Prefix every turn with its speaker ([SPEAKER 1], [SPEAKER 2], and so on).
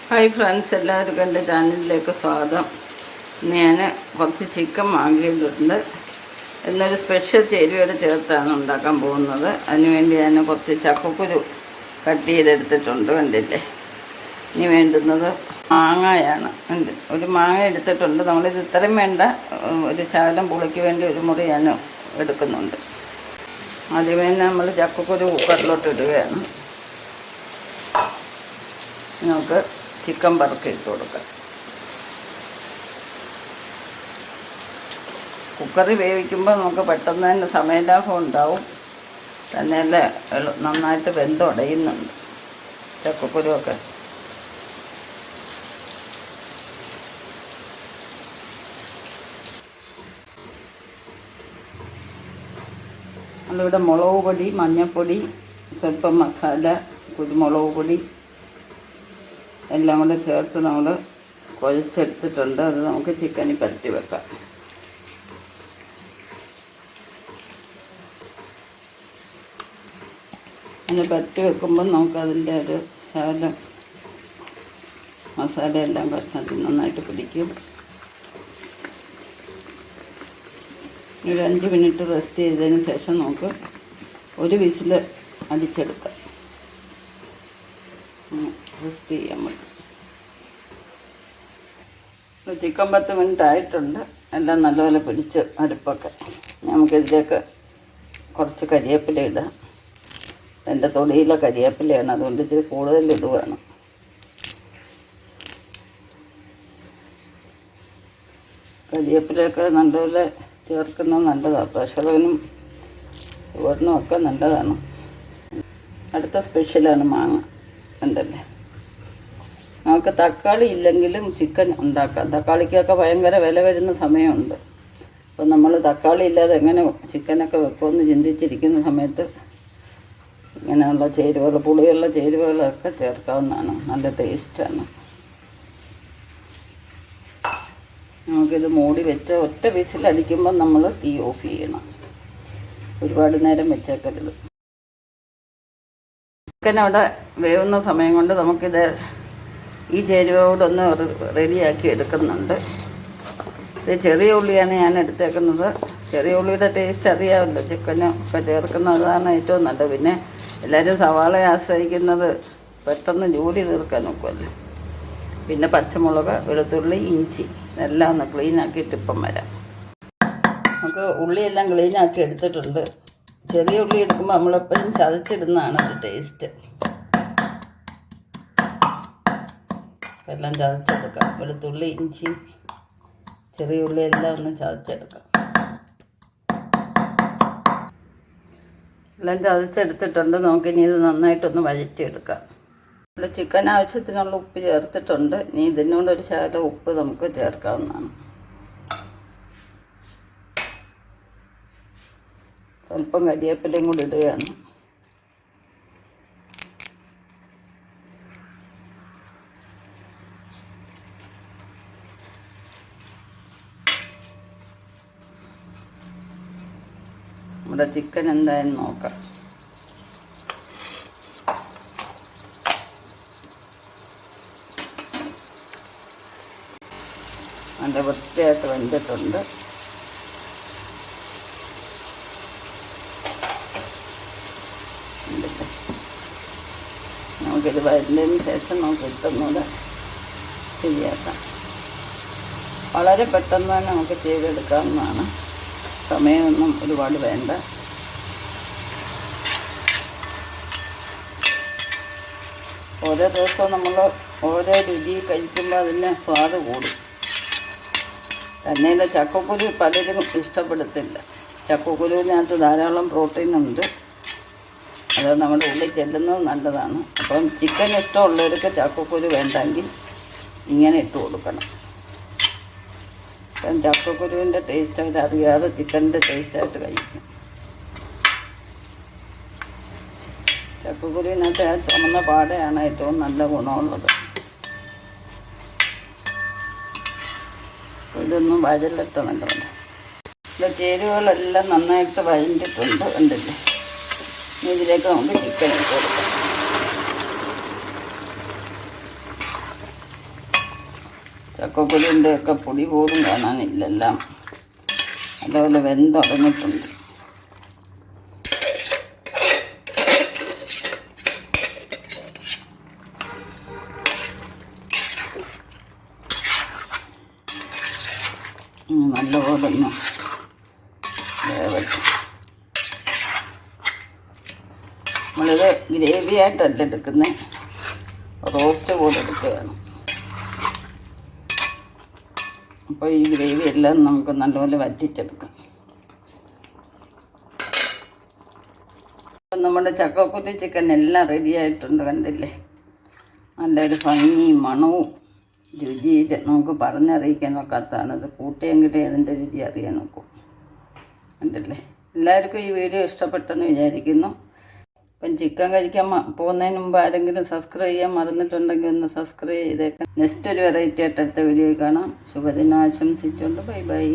[SPEAKER 1] Hi friends, എല്ലാവർക്കും എൻ്റെ ചാനലിലേക്ക് സ്വാഗതം. ഇന്ന് ഞാൻ കുറച്ച് ചിക്കൻ വാങ്ങിയിട്ടുണ്ട്. എന്നൊരു സ്പെഷ്യൽ ചേരുവയോട് ചേർത്താണ് ഉണ്ടാക്കാൻ പോകുന്നത്. അതിനുവേണ്ടി ഞാൻ കുറച്ച് ചക്കക്കുരു കട്ട് ചെയ്തെടുത്തിട്ടുണ്ട്, കണ്ടില്ലേ. ഇനി വേണ്ടുന്നത് മാങ്ങയാണ്. ഒരു മാങ്ങ എടുത്തിട്ടുണ്ട്. നമ്മളിത് ഇത്രയും വേണ്ട, ഒരു ശകലം പുളിക്ക് വേണ്ടി ഒരു മുറി ഞാൻ എടുക്കുന്നുണ്ട്. ആദ്യമേ നമ്മൾ ചക്കക്കുരു കുക്കറിലോട്ട് ഇടുകയാണ്. നമുക്ക് ചിക്കൻ വറുക്കി ഇട്ട് കൊടുക്കാം. കുക്കറിൽ വേവിക്കുമ്പോൾ നമുക്ക് പെട്ടെന്ന് തന്നെ സമയലാഭം ഉണ്ടാവും. തന്നെയല്ല നന്നായിട്ട് വെന്തുടയുന്നുണ്ട് ചക്കക്കുരുവൊക്കെ. നമ്മളിവിടെ മുളക് പൊടി, മഞ്ഞൾപ്പൊടി, സ്വല്പം മസാല, കുരുമുളക് പൊടി എല്ലാം കൂടെ ചേർത്ത് നമ്മൾ കുഴച്ചെടുത്തിട്ടുണ്ട്. അത് നമുക്ക് ചിക്കനിൽ പരട്ടി വെക്കാം. അങ്ങനെ പരട്ടി വെക്കുമ്പോൾ നമുക്കതിൻ്റെ ഒരു ശകലം മസാലയെല്ലാം കഷ്ണത്തിൽ നന്നായിട്ട് പിടിക്കും. ഒരു 5 മിനിറ്റ് റെസ്റ്റ് ചെയ്തതിന് ശേഷം നമുക്ക് ഒരു വിസിൽ അടിച്ചെടുക്കാം. റെസ്റ്റ് ചെയ്യാൻ പറ്റും. ചിക്കൻ 10 മിനിറ്റ് ആയിട്ടുണ്ട്. എല്ലാം നല്ലപോലെ പിടിച്ച് അടുപ്പൊക്കെ. നമുക്കിതിലേക്ക് കുറച്ച് കരിവേപ്പില ഇടാം. എൻ്റെ തൊടിയിലെ കരിവേപ്പിലയാണ്, അതുകൊണ്ട് ഇച്ചിരി കൂടുതൽ ഇടുകയാണ്. കരിവേപ്പിലയൊക്കെ നല്ലപോലെ ചേർക്കുന്നത് നല്ലതാണ്. പ്രഷറിനും ഷുഗറിനും ഒക്കെ നല്ലതാണ്. അടുത്ത സ്പെഷ്യലാണ് മാങ്ങ, ഉണ്ടല്ലേ. നമുക്ക് തക്കാളി ഇല്ലെങ്കിലും ചിക്കൻ ഉണ്ടാക്കാം. തക്കാളിക്കൊക്കെ ഭയങ്കര വില വരുന്ന സമയമുണ്ട്. അപ്പോൾ നമ്മൾ തക്കാളി ഇല്ലാതെ എങ്ങനെ ചിക്കനൊക്കെ വെക്കുമെന്ന് ചിന്തിച്ചിരിക്കുന്ന സമയത്ത് ഇങ്ങനെയുള്ള ചേരുവകൾ, പുളിയുള്ള ചേരുവകളൊക്കെ ചേർക്കാവുന്നതാണ്. നല്ല ടേസ്റ്റാണ്. നമുക്കിത് മൂടി വെച്ച് ഒറ്റ വിസിലടിക്കുമ്പോൾ നമ്മൾ തീ ഓഫ് ചെയ്യണം. ഒരുപാട് നേരം വെച്ചേക്കരുത്. ചിക്കൻ അവിടെ വേവുന്ന സമയം കൊണ്ട് നമുക്കിത് ഈ ചേരുവയോടൊന്ന് റെഡിയാക്കി എടുക്കുന്നുണ്ട്. ഇത് ചെറിയ ഉള്ളിയാണ് ഞാൻ എടുത്തേക്കുന്നത്. ചെറിയ ഉള്ളിയുടെ ടേസ്റ്റ് അറിയാമല്ലോ. ചിക്കനും ഒക്കെ ചേർക്കുന്നതാണ് ഏറ്റവും നല്ലത്. പിന്നെ എല്ലാവരും സവാളയെ ആശ്രയിക്കുന്നത് പെട്ടെന്ന് ജോലി തീർക്കാൻ നോക്കുമല്ലോ. പിന്നെ പച്ചമുളക്, വെളുത്തുള്ളി, ഇഞ്ചി ഇതെല്ലാം ഒന്ന് ക്ലീനാക്കിയിട്ട് ഇപ്പം വരാം. നമുക്ക് ഉള്ളിയെല്ലാം ക്ലീനാക്കി എടുത്തിട്ടുണ്ട്. ചെറിയ ഉള്ളി എടുക്കുമ്പോൾ നമ്മളെപ്പോഴും ചതച്ചിടുന്നതാണ് ഒരു ടേസ്റ്റ്. എല്ലാം ചതച്ചെടുക്കാം. വെളുത്തുള്ളി, ഇഞ്ചി, ചെറിയ ഉള്ളി എല്ലാം ഒന്ന് ചതച്ചെടുക്കാം. എല്ലാം ചതച്ചെടുത്തിട്ടുണ്ട്. നമുക്കിനി ഇത് നന്നായിട്ടൊന്ന് വഴറ്റിയെടുക്കാം. ഇവിടെ ചിക്കൻ ആവശ്യത്തിനുള്ള ഉപ്പ് ചേർത്തിട്ടുണ്ട്. ഇനി ഇതിനോടൊരു ശകലം ഉപ്പ് നമുക്ക് ചേർക്കാവുന്നതാണ്. സ്വല്പം കരിവേപ്പിലയും കൂടി ഇടുകയാണ്. നമ്മുടെ ചിക്കൻ എന്തായാലും നോക്കാം. നല്ല വൃത്തിയായിട്ട് വെന്തിട്ടുണ്ട്. നമുക്കിത് വരുന്നതിന് ശേഷം നമുക്ക് ഇട്ടൊന്നുകൂടെ ശരിയാക്കാം. വളരെ പെട്ടെന്ന് തന്നെ നമുക്ക് ചെയ്തെടുക്കാവുന്നതാണ്. സമയമൊന്നും ഒരുപാട് വേണ്ട. ഓരോ ദിവസവും നമ്മൾ ഓരോ രുചി കഴിക്കുമ്പോൾ അതിന് സ്വാദ് കൂടും. തന്നെയല്ല, ചക്കക്കുരു പലരും ഇഷ്ടപ്പെടത്തില്ല. ചക്കക്കുരുവിനകത്ത് ധാരാളം പ്രോട്ടീനുണ്ട്. അത് നമ്മുടെ ഉള്ളിൽ ചെല്ലുന്നത് നല്ലതാണ്. അപ്പം ചിക്കൻ ഇഷ്ടമുള്ളവർക്ക് ചക്കക്കുരു വേണ്ടെങ്കിൽ ഇങ്ങനെ ഇട്ട് കൊടുക്കണം. അപ്പം ചക്കക്കുരുവിൻ്റെ ടേസ്റ്റായിട്ട് അറിയാതെ ചിക്കൻ്റെ ടേസ്റ്റായിട്ട് കഴിക്കും. ചക്കക്കുരുവിനകത്ത് ആ ചുമന്ന പാടയാണ് ഏറ്റവും നല്ല ഗുണമുള്ളത്. ഇതൊന്നും വഴലെത്തണല്ലോ. ഇവിടെ ചേരുവകളെല്ലാം നന്നായിട്ട് വഴഞ്ഞിട്ടുണ്ട്, ഉണ്ടല്ലേ. ഇതിലേക്ക് നമുക്ക് ചിക്കൻ ഇട്ട് കൊടുക്കാം. ചക്കക്കുരുവിൻ്റെ ഒക്കെ പൊടി പോലും കാണാനില്ലെല്ലാം അതുപോലെ വെന്തുടങ്ങിയിട്ടുണ്ട്. നല്ലപോലെ ഒന്ന് വേവട്ടെ. നമ്മളിത് ഗ്രേവിയായിട്ടല്ല എടുക്കുന്നത്, റോസ്റ്റ് പോലെ എടുക്കുകയാണ്. അപ്പോൾ ഈ ഗ്രേവി എല്ലാം നമുക്ക് നല്ലപോലെ വറ്റിച്ചെടുക്കാം. അപ്പം നമ്മുടെ ചക്കക്കുരു ചിക്കൻ എല്ലാം റെഡി ആയിട്ടുണ്ട്. കണ്ടില്ലേ, നല്ലൊരു ഭംഗിയും മണവും രുചിയിൽ നമുക്ക് പറഞ്ഞറിയിക്കാൻ നോക്കാത്തതാണ്. ഇത് കൂട്ടിയെങ്കിലേ അതിൻ്റെ രുചി അറിയാൻ നോക്കും. കണ്ടില്ലേ, എല്ലാവർക്കും ഈ വീഡിയോ ഇഷ്ടപ്പെട്ടെന്ന് വിചാരിക്കുന്നു. അപ്പം ചിക്കൻ കഴിക്കാൻ പോകുന്നതിന് മുമ്പ് ആരെങ്കിലും സബ്സ്ക്രൈബ് ചെയ്യാൻ മറന്നിട്ടുണ്ടെങ്കിൽ ഒന്ന് സബ്സ്ക്രൈബ് ചെയ്തേക്കാം. നെക്സ്റ്റ് ഒരു വെറൈറ്റി ആയിട്ട് അടുത്ത വീഡിയോയിൽ കാണാം. ശുഭദിനം ആശംസിച്ചുകൊണ്ട് ബൈ ബൈ.